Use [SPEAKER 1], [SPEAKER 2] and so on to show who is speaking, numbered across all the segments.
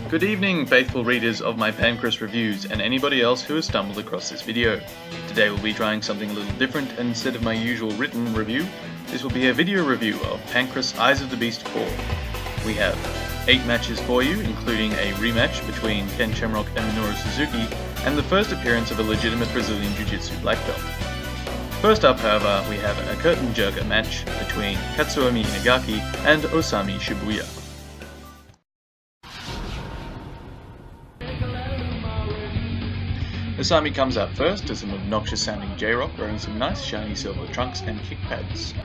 [SPEAKER 1] Good evening, faithful readers of my Pancrase reviews and anybody else who has stumbled across this video. Today we'll be trying something a little different, and instead of my usual written review, this will be a video review of Pancrase Eyes of the Beast Core. We have 8 matches for you, including a rematch between Ken Shamrock and Minoru Suzuki, and the first appearance of a legitimate Brazilian Jiu-Jitsu black belt. First up, however, we have a curtain jerker match between Katsuomi Inagaki and Osami Shibuya. Osami comes out first as an obnoxious sounding J-Rock wearing some nice shiny silver trunks and kick pads.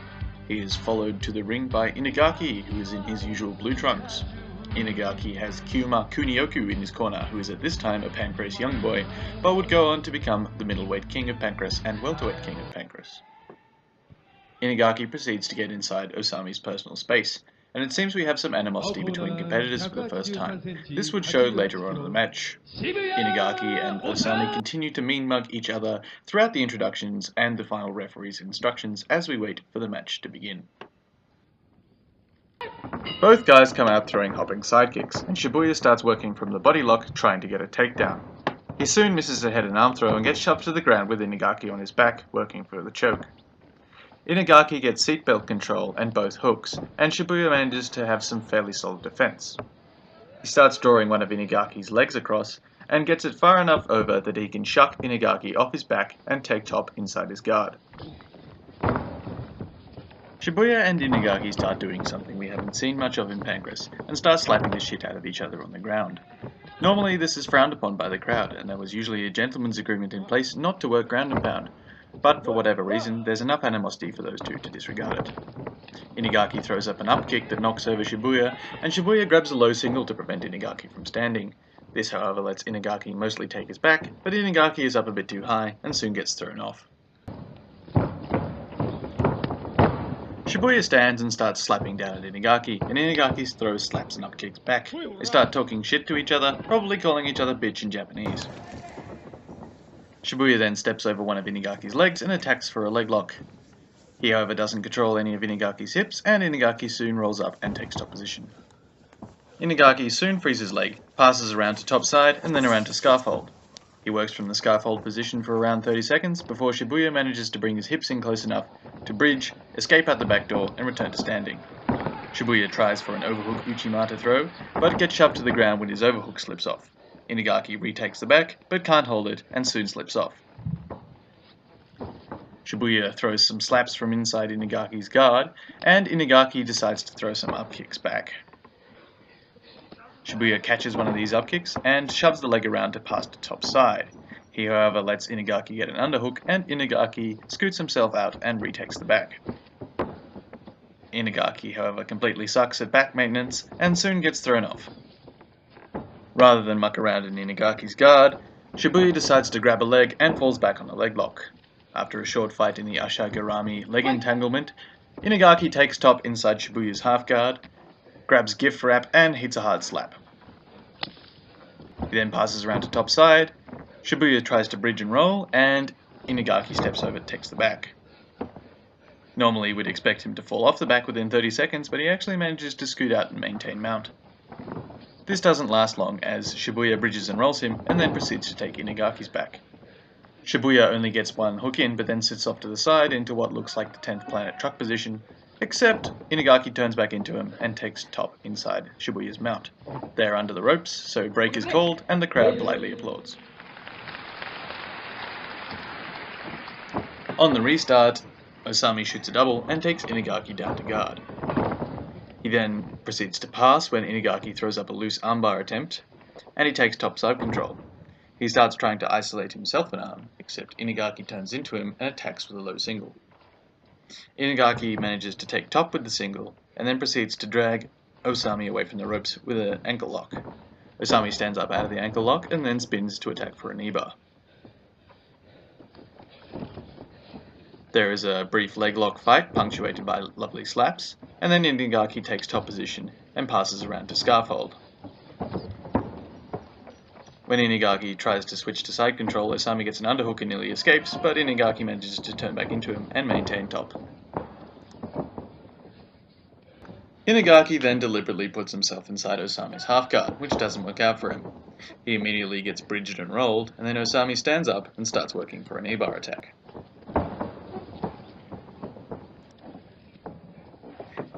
[SPEAKER 1] He is followed to the ring by Inagaki, who is in his usual blue trunks. Inagaki has Kyuma Kunioku in his corner, who is at this time a Pancrase young boy, but would go on to become the middleweight king of Pancrase and welterweight king of Pancrase. Inagaki proceeds to get inside Osami's personal space, and it seems we have some animosity between competitors for the first time. This would show later on in the match. Inagaki and Osami continue to mean mug each other throughout the introductions and the final referee's instructions as we wait for the match to begin. Both guys come out throwing hopping sidekicks, and Shibuya starts working from the body lock trying to get a takedown. He soon misses a head and arm throw and gets shoved to the ground with Inagaki on his back, working for the choke. Inagaki gets seatbelt control and both hooks, and Shibuya manages to have some fairly solid defense. He starts drawing one of Inagaki's legs across, and gets it far enough over that he can shuck Inagaki off his back and take top inside his guard. Shibuya and Inagaki start doing something we haven't seen much of in Pancrase, and start slapping the shit out of each other on the ground. Normally this is frowned upon by the crowd, and there was usually a gentleman's agreement in place not to work ground and pound. But for whatever reason, there's enough animosity for those two to disregard it. Inagaki throws up an up kick that knocks over Shibuya, and Shibuya grabs a low single to prevent Inagaki from standing. This, however, lets Inagaki mostly take his back, but Inagaki is up a bit too high and soon gets thrown off. Shibuya stands and starts slapping down at Inagaki, and Inagaki throws slaps and up kicks back. They start talking shit to each other, probably calling each other bitch in Japanese. Shibuya then steps over one of Inagaki's legs and attacks for a leg lock. He, however, doesn't control any of Inagaki's hips, and Inagaki soon rolls up and takes top position. Inagaki soon frees his leg, passes around to top side, and then around to scarf hold. He works from the scarf hold position for around 30 seconds before Shibuya manages to bring his hips in close enough to bridge, escape out the back door, and return to standing. Shibuya tries for an overhook Uchimata throw, but gets shoved to the ground when his overhook slips off. Inagaki retakes the back, but can't hold it, and soon slips off. Shibuya throws some slaps from inside Inagaki's guard, and Inagaki decides to throw some up kicks back. Shibuya catches one of these up kicks, and shoves the leg around to pass to top side. He, however, lets Inagaki get an underhook, and Inagaki scoots himself out and retakes the back. Inagaki, however, completely sucks at back maintenance, and soon gets thrown off. Rather than muck around in Inagaki's guard, Shibuya decides to grab a leg and falls back on the leg lock. After a short fight in the Ashagarami leg entanglement, Inagaki takes top inside Shibuya's half guard, grabs gift wrap and hits a hard slap. He then passes around to top side, Shibuya tries to bridge and roll, and Inagaki steps over and takes the back. Normally we'd expect him to fall off the back within 30 seconds, but he actually manages to scoot out and maintain mount. This doesn't last long, as Shibuya bridges and rolls him, and then proceeds to take Inagaki's back. Shibuya only gets one hook in, but then sits off to the side into what looks like the 10th planet truck position, except Inagaki turns back into him and takes top inside Shibuya's mount. They are under the ropes, so break is called, and the crowd politely applauds. On the restart, Osami shoots a double and takes Inagaki down to guard. He then proceeds to pass when Inagaki throws up a loose armbar attempt, and he takes top side control. He starts trying to isolate himself an arm, except Inagaki turns into him and attacks with a low single. Inagaki manages to take top with the single, and then proceeds to drag Osami away from the ropes with an ankle lock. Osami stands up out of the ankle lock and then spins to attack for a knee bar. There is a brief leg lock fight punctuated by lovely slaps, and then Inagaki takes top position and passes around to scarf hold. When Inagaki tries to switch to side control, Osami gets an underhook and nearly escapes, but Inagaki manages to turn back into him and maintain top. Inagaki then deliberately puts himself inside Osami's half-guard, which doesn't work out for him. He immediately gets bridged and rolled, and then Osami stands up and starts working for an E-bar attack.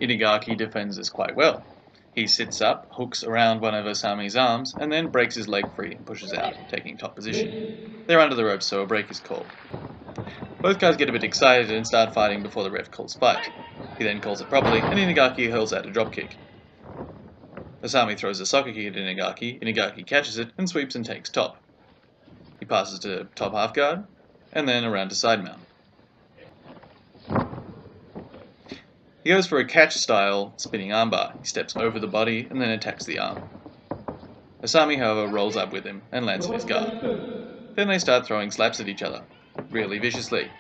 [SPEAKER 1] Inagaki defends this quite well. He sits up, hooks around one of Osami's arms, and then breaks his leg free and pushes out, taking top position. They're under the ropes, so a break is called. Both guys get a bit excited and start fighting before the ref calls fight. He then calls it properly, and Inagaki hurls out a dropkick. Osami throws a soccer kick at Inagaki, Inagaki catches it and sweeps and takes top. He passes to top half guard, and then around to side mount. He goes for a catch-style spinning armbar. He steps over the body and then attacks the arm. Osami, however, rolls up with him and lands on his guard. Then they start throwing slaps at each other, really viciously.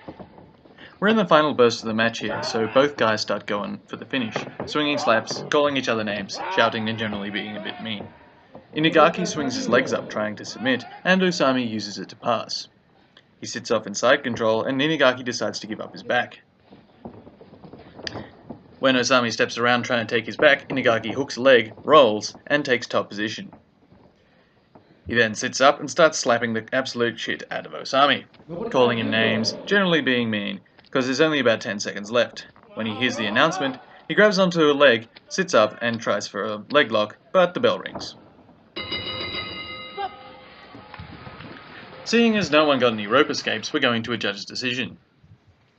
[SPEAKER 1] We're in the final burst of the match here, so both guys start going for the finish, swinging slaps, calling each other names, shouting and generally being a bit mean. Inagaki swings his legs up trying to submit, and Osami uses it to pass. He sits off in side control, and Inagaki decides to give up his back. When Osami steps around trying to take his back, Inagaki hooks a leg, rolls, and takes top position. He then sits up and starts slapping the absolute shit out of Osami, calling him names, generally being mean, because there's only about 10 seconds left. When he hears the announcement, he grabs onto a leg, sits up, and tries for a leg lock, but the bell rings. Seeing as no one got any rope escapes, we're going to a judge's decision.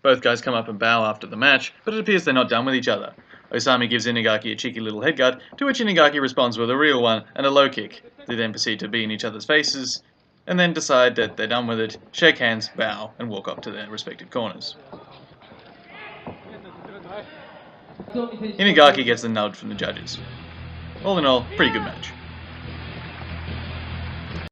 [SPEAKER 1] Both guys come up and bow after the match, but it appears they're not done with each other. Osami gives Inagaki a cheeky little headgutt, to which Inagaki responds with a real one and a low kick. They then proceed to be in each other's faces, and then decide that they're done with it, shake hands, bow, and walk off to their respective corners. Inagaki gets the nod from the judges. All in all, pretty good match.